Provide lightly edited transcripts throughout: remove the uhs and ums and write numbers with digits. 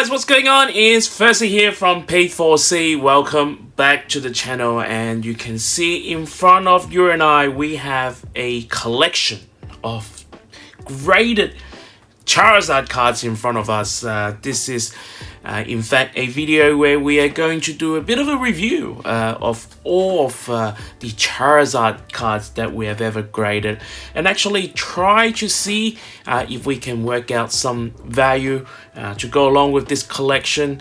guys, what's going on? Is Firstly here from P4C. Welcome back to the channel, and you can see in front of you and I we have a collection of graded Charizard cards in front of us. This is in fact a video where we are going to do a bit of a review of all of the Charizard cards that we have ever graded, and actually try to see if we can work out some value to go along with this collection,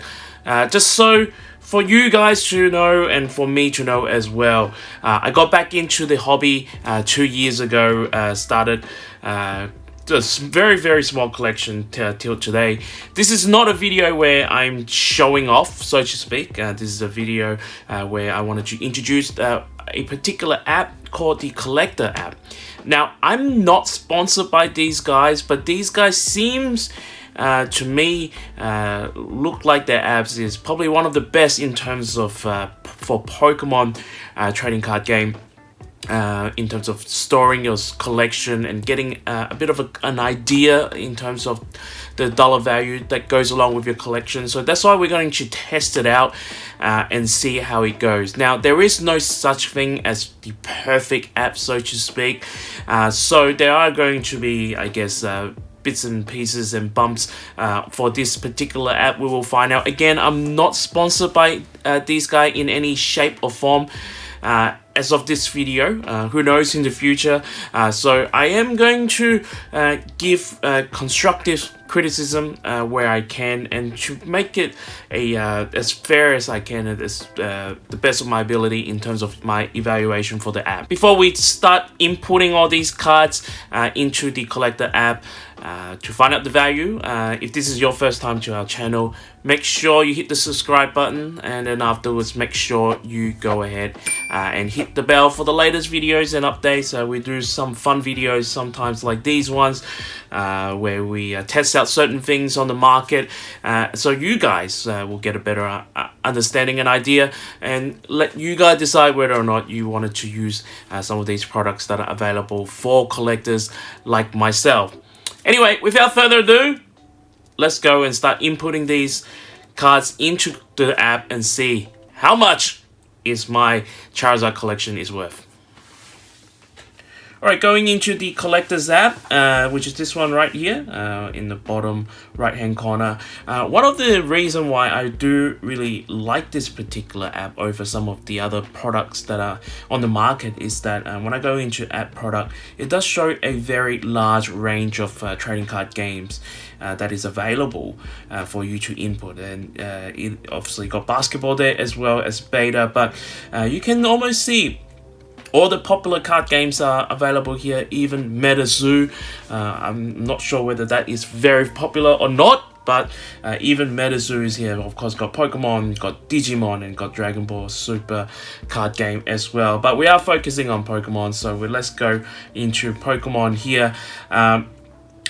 just so for you guys to know and for me to know as well. I got back into the hobby 2 years ago, started a very small collection till today. This is not a video where I'm showing off, so to speak. This is a video where I wanted to introduce a particular app called the Collectr app. Now, I'm not sponsored by these guys, but these guys seems to me look like their apps is probably one of the best in terms of for Pokemon trading card game. In terms of storing your collection and getting a bit of an idea in terms of the dollar value that goes along with your collection. So that's why we're going to test it out and see how it goes. Now, there is no such thing as the perfect app, so to speak. So there are going to be, I guess, bits and pieces and bumps for this particular app. We will find out. Again, I'm not sponsored by these guys in any shape or form. As of this video, who knows in the future. So I am going to give constructive criticism where I can, and to make it as fair as I can, as the best of my ability in terms of my evaluation for the app. Before we start inputting all these cards into the Collectr app, to find out the value, if this is your first time to our channel, make sure you hit the subscribe button, and then afterwards make sure you go ahead and hit the bell for the latest videos and updates. We do some fun videos sometimes like these ones where we test out certain things on the market, so you guys will get a better understanding and idea, and let you guys decide whether or not you wanted to use some of these products that are available for collectors like myself. Anyway, without further ado, let's go and start inputting these cards into the app and see how much is my Charizard collection is worth. Alright, going into the Collector's app, which is this one right here, in the bottom right hand corner. One of the reasons why I do really like this particular app over some of the other products that are on the market is that when I go into app product, it does show a very large range of trading card games that is available for you to input, and it obviously got basketball there as well as beta, but you can almost see all the popular card games are available here, even MetaZoo. I'm not sure whether that is very popular or not, but even MetaZoo is here. Of course, got Pokemon, got Digimon, and got Dragon Ball Super card game as well. But we are focusing on Pokemon, so let's go into Pokemon here.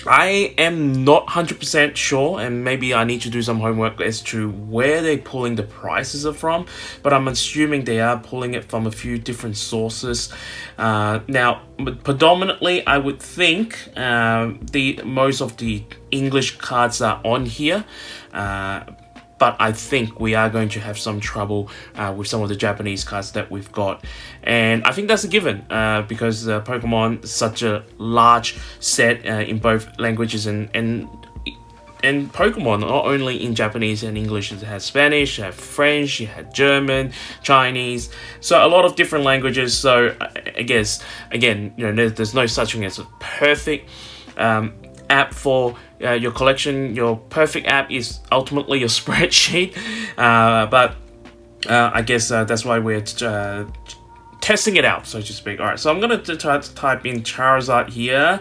I am not 100% sure, and maybe I need to do some homework as to where they're pulling the prices from, but I'm assuming they are pulling it from a few different sources. Now, predominantly, I would think most of the English cards are on here, but I think we are going to have some trouble with some of the Japanese cards that we've got. And I think that's a given because Pokemon is such a large set in both languages, and Pokemon not only in Japanese and English, it has Spanish, it has French, it has German, Chinese, so a lot of different languages. So I guess, again, you know, there's no such thing as a perfect app for your collection. Your perfect app is ultimately your spreadsheet, but I guess that's why we're testing it out, so to speak. Alright, so I'm going to try to type in Charizard here,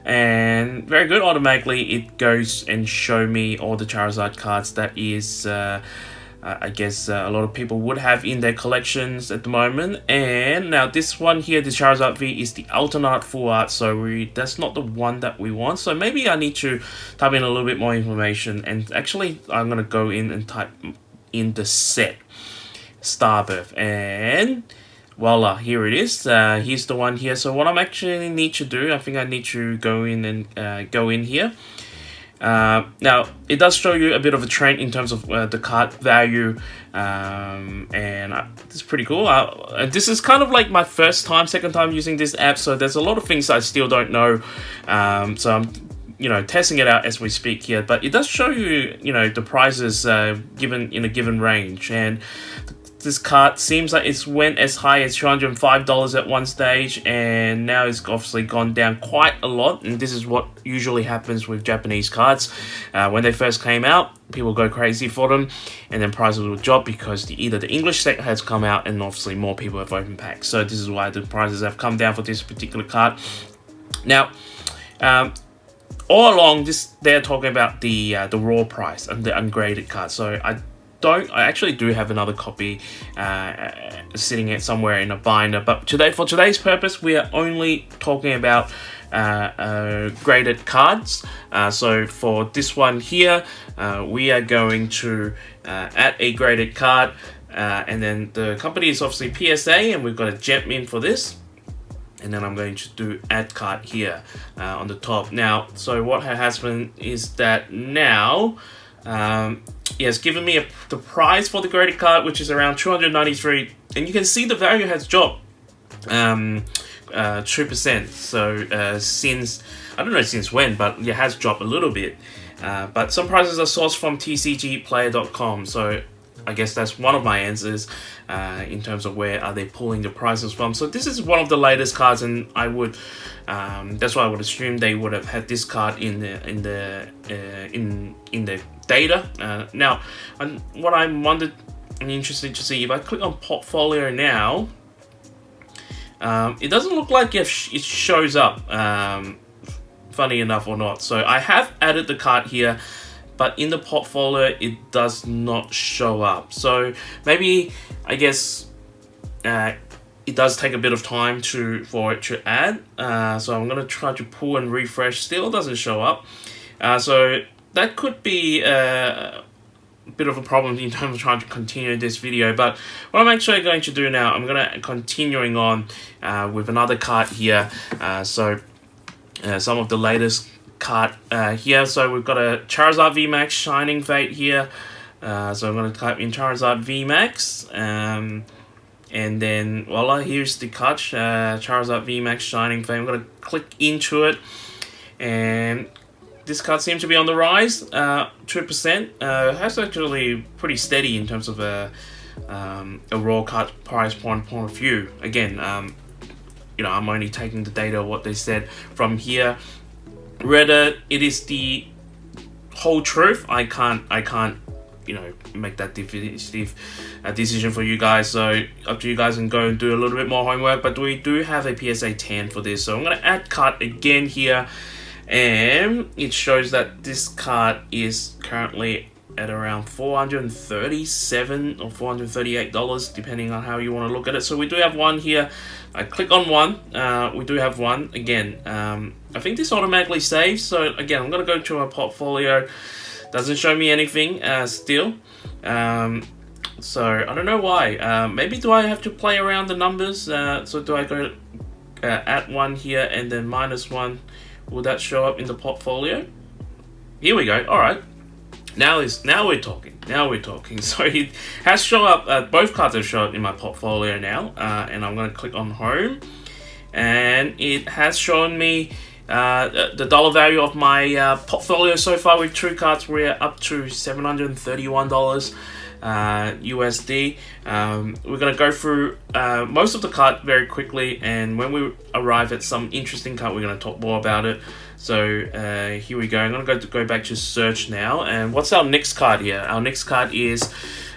and very good, automatically it goes and show me all the Charizard cards that is I guess a lot of people would have in their collections at the moment. And now this one here, the Charizard V, is the alternate full art, so that's not the one that we want. So maybe I need to type in a little bit more information, and actually I'm going to go in and type in the set Starbirth, and voila, here it is. Here's the one here. So what I'm actually need to do, I think I need to go in and go in here Now, it does show you a bit of a trend in terms of the card value, and it's pretty cool. This is kind of like my second time using this app, so there's a lot of things I still don't know. So I'm, testing it out as we speak here. But it does show you, the prices given in a given range, and this card seems like it's went as high as $205 at one stage, and now it's obviously gone down quite a lot. And this is what usually happens with Japanese cards. When they first came out, people go crazy for them, and then prices will drop because either the English set has come out, and obviously more people have opened packs. So this is why the prices have come down for this particular card. Now, all along, they're talking about the raw price and the ungraded card. So I actually do have another copy sitting it somewhere in a binder, but for today's purpose, we are only talking about graded cards. So for this one here, we are going to add a graded card, and then the company is obviously PSA, and we've got a Jetmin for this. And then I'm going to do add card here on the top. Now, so what has happened is that now, it has given me the price for the graded card, which is around $293, and you can see the value has dropped 2%. So since, I don't know since when, but it has dropped a little bit. But some prices are sourced from tcgplayer.com, so I guess that's one of my answers in terms of where are they pulling the prices from. So this is one of the latest cards, and I would that's why I would assume they would have had this card in the data. Now, what I'm wondered and interested to see, if I click on portfolio now, it doesn't look like it shows up. Funny enough or not, so I have added the card here, but in the portfolio it does not show up. So maybe, I guess, it does take a bit of time for it to add. So I'm gonna try to pull and refresh. Still doesn't show up. So that could be a bit of a problem in terms of trying to continue this video. But what I'm actually going to do now, I'm gonna continuing on with another card here. So some of the latest card here. So we've got a Charizard VMAX Shining Fate here. So I'm going to type in Charizard VMAX, and then voila, here's the card, Charizard VMAX Shining Fate. I'm going to click into it, and this card seems to be on the rise, 2%. That's actually pretty steady in terms of a raw card price point of view. Again, I'm only taking the data of what they said from here. Whether it is the whole truth, I can't make that definitive decision for you guys. So up to you guys, and go and do a little bit more homework. But we do have a PSA 10 for this, so I'm gonna add card again here, and it shows that this card is currently at around $437 or $438, depending on how you want to look at it. So we do have one here. I click on one. We do have one again. I think this automatically saves. So again, I'm gonna go to our portfolio. Doesn't show me anything still. So I don't know why. Maybe do I have to play around the numbers? So do I go at one here and then -1? Will that show up in the portfolio? Here we go. All right. Now we're talking. So it has shown up. Both cards have shown up in my portfolio now, and I'm going to click on home, and it has shown me the dollar value of my portfolio so far. With 2 cards, we're up to $731 USD. We're going to go through most of the card very quickly, and when we arrive at some interesting card, we're going to talk more about it. So here we go. I'm going to go back to search now. And what's our next card here? Our next card is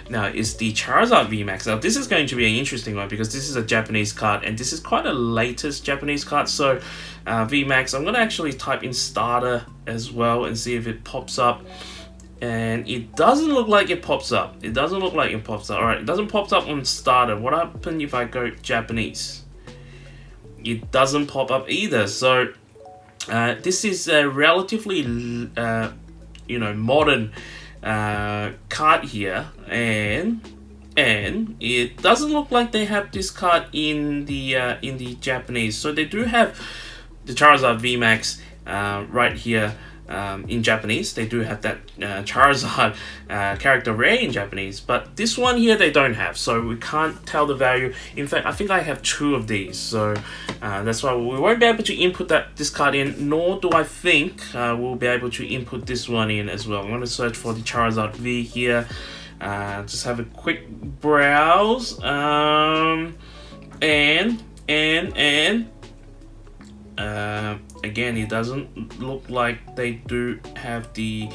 the Charizard VMAX. Now this is going to be an interesting one because this is a Japanese card, and this is quite a latest Japanese card. So VMAX, I'm going to actually type in starter as well and see if it pops up. And it doesn't look like it pops up. All right, it doesn't pop up on starter. What happens if I go Japanese? It doesn't pop up either. So this is a relatively modern card here, and it doesn't look like they have this card in the Japanese. So they do have the Charizard VMAX right here. in Japanese. They do have that Charizard character rare in Japanese, but this one here they don't have, so we can't tell the value. In fact, I think I have 2 of these, so that's why we won't be able to input this card in, nor do I think we'll be able to input this one in as well. I'm going to search for the Charizard V here, just have a quick browse, again, it doesn't look like they do have the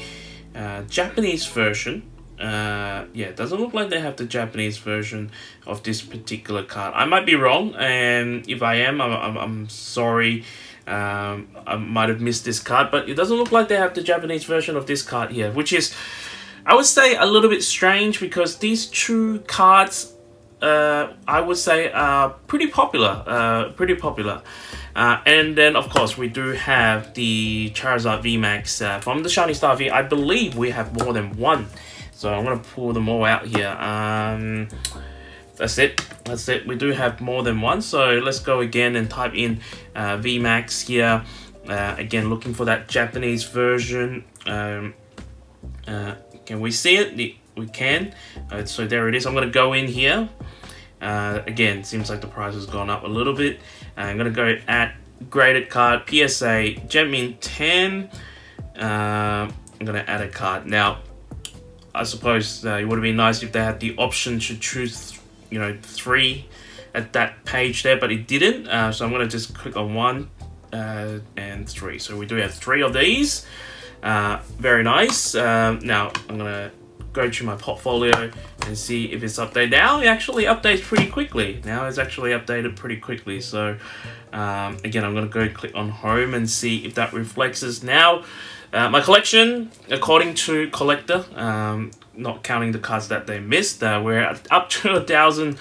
Japanese version. Yeah, it doesn't look like they have the Japanese version of this particular card. I might be wrong, and if I am, I'm sorry. I might have missed this card, but it doesn't look like they have the Japanese version of this card here, which is, I would say, a little bit strange, because these 2 cards, I would say, are pretty popular. And then, of course, we do have the Charizard VMAX from the Shiny Star V. I believe we have more than 1. So I'm going to pull them all out here. That's it. We do have more than 1. So let's go again and type in VMAX here. Again, looking for that Japanese version. Can we see it? We can. So there it is. I'm going to go in here. Again, seems like the price has gone up a little bit. I'm going to go at graded card, PSA, Gem in 10. I'm going to add a card. Now, I suppose it would have been nice if they had the option to choose, 3 at that page there, but it didn't. So I'm going to just click on 1 and 3. So we do have 3 of these. Very nice. Now, I'm going to go to my portfolio and see if it's updated. Now it actually updates pretty quickly. Now it's actually updated pretty quickly. So again, I'm going to go click on home and see if that reflects us. Now my collection, according to Collectr, not counting the cards that they missed, we're up to 1,000.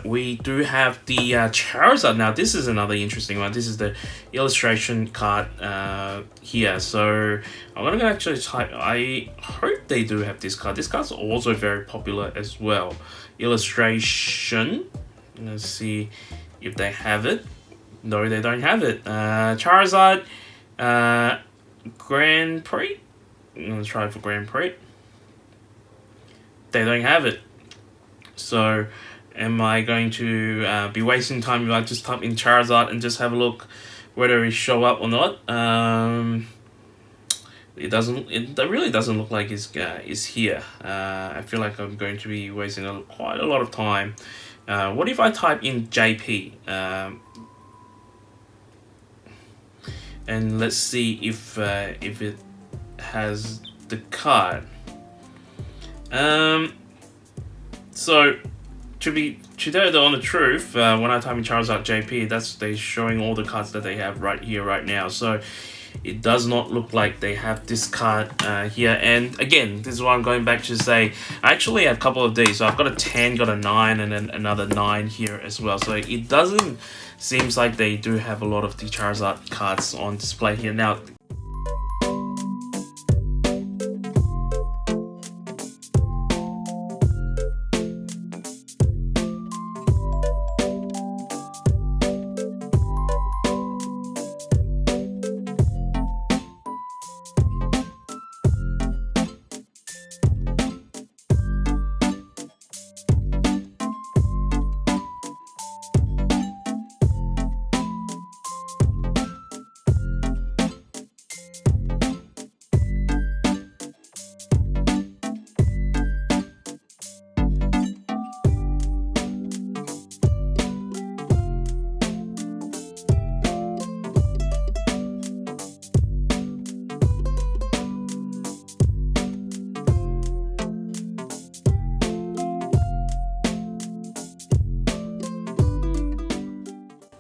We do have the Charizard. Now this is another interesting one. This is the illustration card here. So I'm gonna actually type, I hope they do have this card. This card's also very popular as well. Illustration. Let's see if they have it. No, they don't have it. Charizard Grand Prix. I'm gonna try for Grand Prix. They don't have it. So am I going to be wasting time if I just type in Charizard and just have a look whether it show up or not? It really doesn't look like it's here. I feel like I'm going to be wasting quite a lot of time. What if I type in JP? And let's see if it has the card. So to tell you the truth, when I type in Charizard JP, they're showing all the cards that they have right here, right now. So it does not look like they have this card here. And again, this is what I'm going back to say. I actually have a couple of these. So I've got a 10, got a 9, and then another 9 here as well. So it doesn't seems like they do have a lot of the Charizard cards on display here. Now,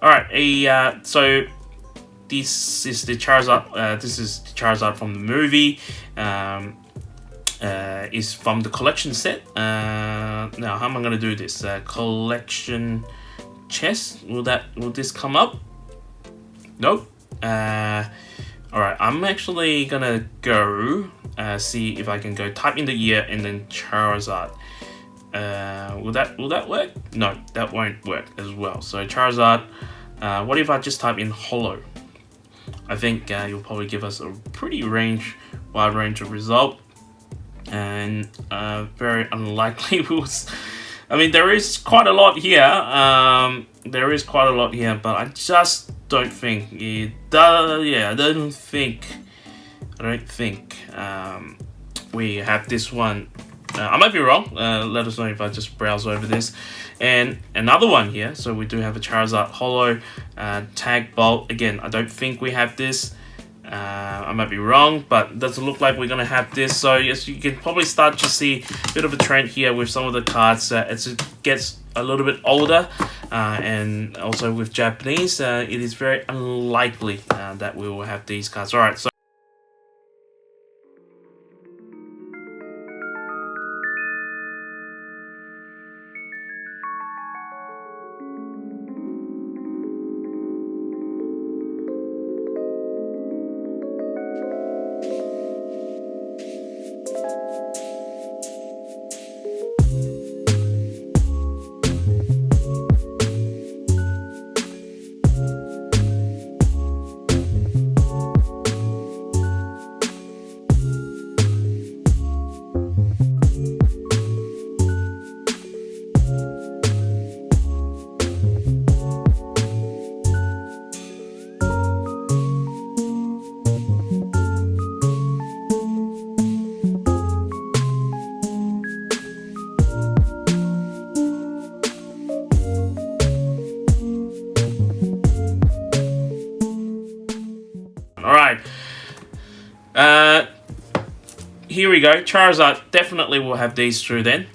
Alright, so this is the Charizard. This is the Charizard from the movie. Is from the collection set. Now, how am I gonna do this? Collection chest. Will this come up? Nope. Alright, I'm actually gonna go see if I can go type in the year and then Charizard. Will that work? No, that won't work as well. So Charizard. What if I just type in holo? I think you'll probably give us a pretty wide range of result, and very unlikely I mean, there is quite a lot here. There is quite a lot here, but I just don't think it does. Yeah, I don't think we have this one. I might be wrong. Let us know if I just browse over this. And another one here. So we do have a Charizard Holo Tag Bolt. Again, I don't think we have this. I might be wrong, but it doesn't look like we're going to have this. So yes, you can probably start to see a bit of a trend here with some of the cards as it gets a little bit older. And also with Japanese, it is very unlikely that we will have these cards. Alright, so alright. Here we go. Charizard, definitely will have these through then.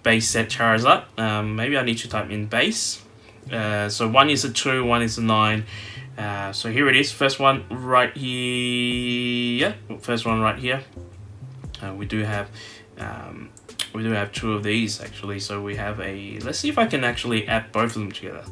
Base set Charizard. Maybe I need to type in base. So one is a 2, one is a 9. So here it is. First one right here. First one right here. We do have 2 of these actually. So we have a. Let's see if I can actually add both of them together.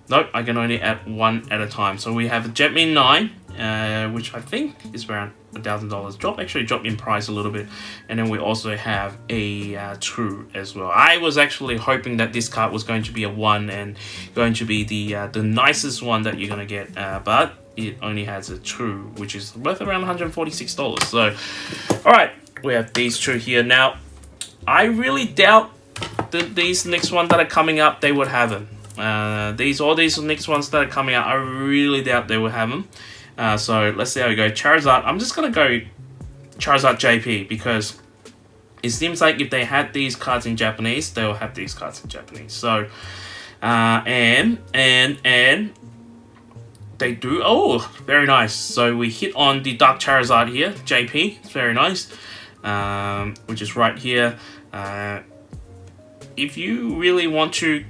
Nope, I can only add one at a time. So we have a Jetmin 9, which I think is around $1,000. Actually dropped in price a little bit. And then we also have a 2 as well. I was actually hoping that this card was going to be a 1 and going to be the nicest one that you're going to get. But it only has a 2, which is worth around $146. So, alright, we have these 2 here. Now, I really doubt that these next ones that are coming up, they would have them. These next ones that are coming out, I really doubt they will have them. So let's see how we go. Charizard, I'm just gonna go Charizard JP because it seems like if they had these cards in Japanese, they'll have these cards in Japanese. So and they do. Oh, very nice. So we hit on the Dark Charizard here, JP. It's very nice. Which is right here. If you really want to,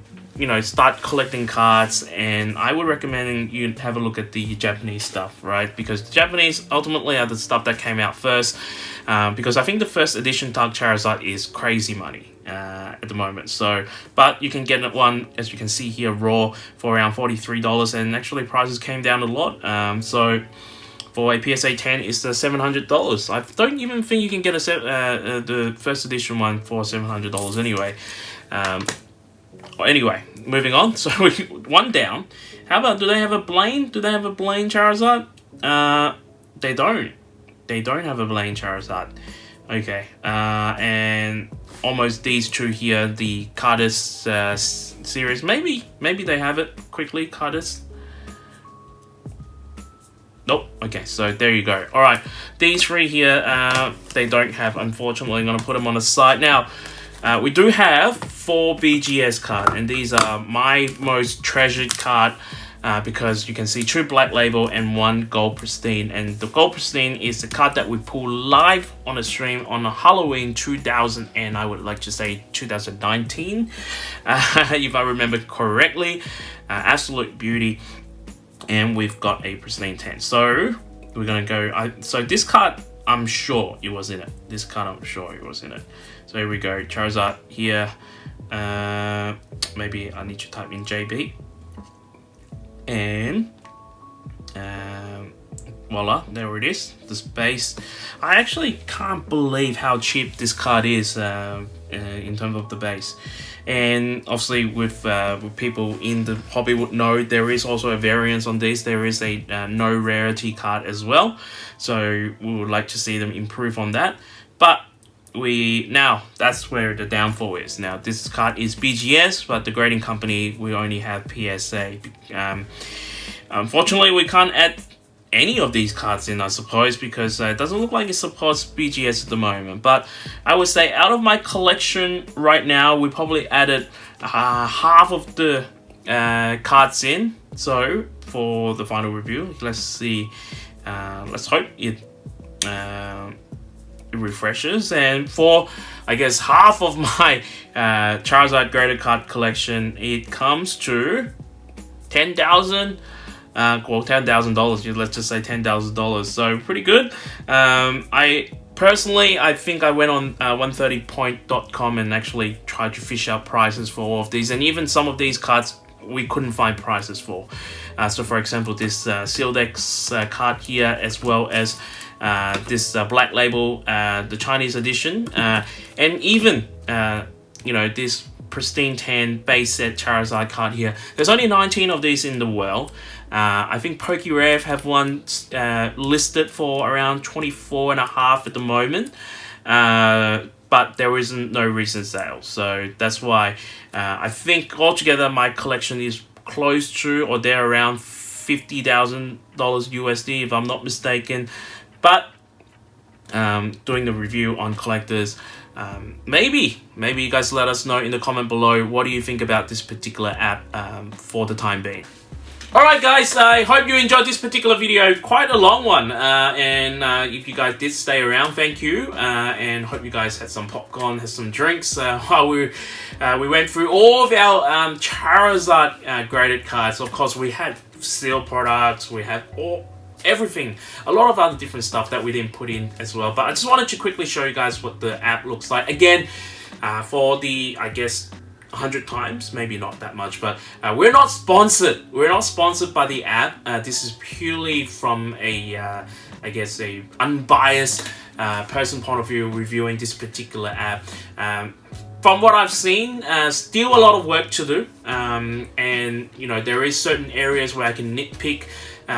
start collecting cards, and I would recommend you have a look at the Japanese stuff, right? Because the Japanese ultimately are the stuff that came out first. Because I think the first edition Dark Charizard is crazy money at the moment. So, but you can get one, as you can see here, raw for around $43, and actually prices came down a lot. So for a PSA 10, it's $700. I don't even think you can get the first edition one for $700 anyway. Anyway, moving on. So one down. How about, do they have a Blaine? Do they have a Blaine Charizard? They don't. They don't have a Blaine Charizard. Okay. And almost these 2 here, the Cardis series. Maybe they have it quickly, Cardis. Nope. Okay, so there you go. All right, these 3 here, they don't have. Unfortunately, I'm gonna put them on the side now. We do have 4 BGS cards, and these are my most treasured card because you can see 2 Black Label and 1 Gold Pristine. And the Gold Pristine is the card that we pull live on a stream on Halloween 2000, and I would like to say 2019, if I remember correctly. absolute beauty. And we've got a pristine 10. So we're gonna go. So this card, I'm sure it was in it. This card, I'm sure it was in it. So here we go. Charizard here. Maybe I need to type in JB. And voila, there it is. The space. I actually can't believe how cheap this card is in terms of the base. And obviously, with people in the hobby would know, there is also a variance on this. There is a no rarity card as well. So we would like to see them improve on that. But now that's where the downfall is. Now this card is BGS, but the grading company, we only have PSA. Unfortunately, we can't add any of these cards in, I suppose, because it doesn't look like it supports BGS at the moment. But I would say out of my collection right now, we probably added half of the cards in. So for the final review, let's see. Let's hope it refreshes. And for, I guess, half of my Charizard graded card collection, it comes to 10,000. Well, $10,000. Let's just say $10,000. So pretty good. I think I went on 130point.com and actually tried to fish out prices for all of these, and even some of these cards we couldn't find prices for. So for example, this Sealed X card here, as well as this Black Label, the Chinese edition, and even this pristine 10 base set Charizard card here. There's only 19 of these in the world. I think PokeRev have one listed for around 24.5 at the moment, but there isn't no recent sale, so that's why I think altogether my collection is close to, or they're around $50,000 USD if I'm not mistaken. But doing the review on Collectrs, maybe you guys let us know in the comment below, what do you think about this particular app for the time being. Alright guys, I hope you enjoyed this particular video. Quite a long one, and if you guys did stay around, thank you, and hope you guys had some popcorn, had some drinks while we went through all of our Charizard graded cards. Of course, we had seal products, we had everything, a lot of other different stuff that we didn't put in as well. But I just wanted to quickly show you guys what the app looks like. Again, for the, I guess, 100 times, maybe not that much, but we're not sponsored. We're not sponsored by the app. This is purely from a, I guess, a unbiased person point of view reviewing this particular app. From what I've seen, still a lot of work to do, and there is certain areas where I can nitpick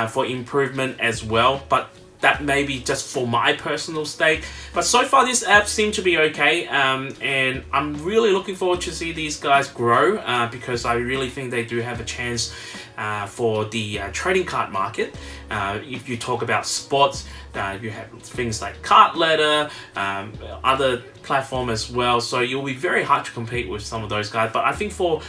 for improvement as well, but that may be just for my personal stake. But so far this app seemed to be okay, and I'm really looking forward to see these guys grow, because I really think they do have a chance for the trading card market. If you talk about sports, you have things like Card Ladder, other platform as well, so you'll be very hard to compete with some of those guys. But I think for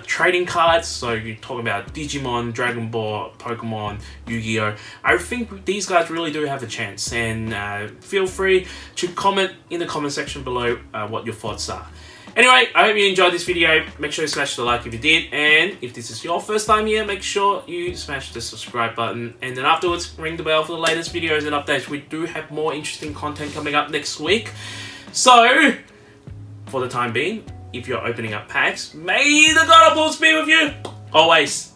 trading cards, so you talk about Digimon, Dragon Ball, Pokemon, Yu-Gi-Oh, I think these guys really do have a chance. And feel free to comment in the comment section below what your thoughts are. Anyway, I hope you enjoyed this video. Make sure you smash the like if you did, and if this is your first time here, make sure you smash the subscribe button, and then afterwards ring the bell for the latest videos and updates. We do have more interesting content coming up next week. So for the time being, if you're opening up packs, may the God of Balls be with you always.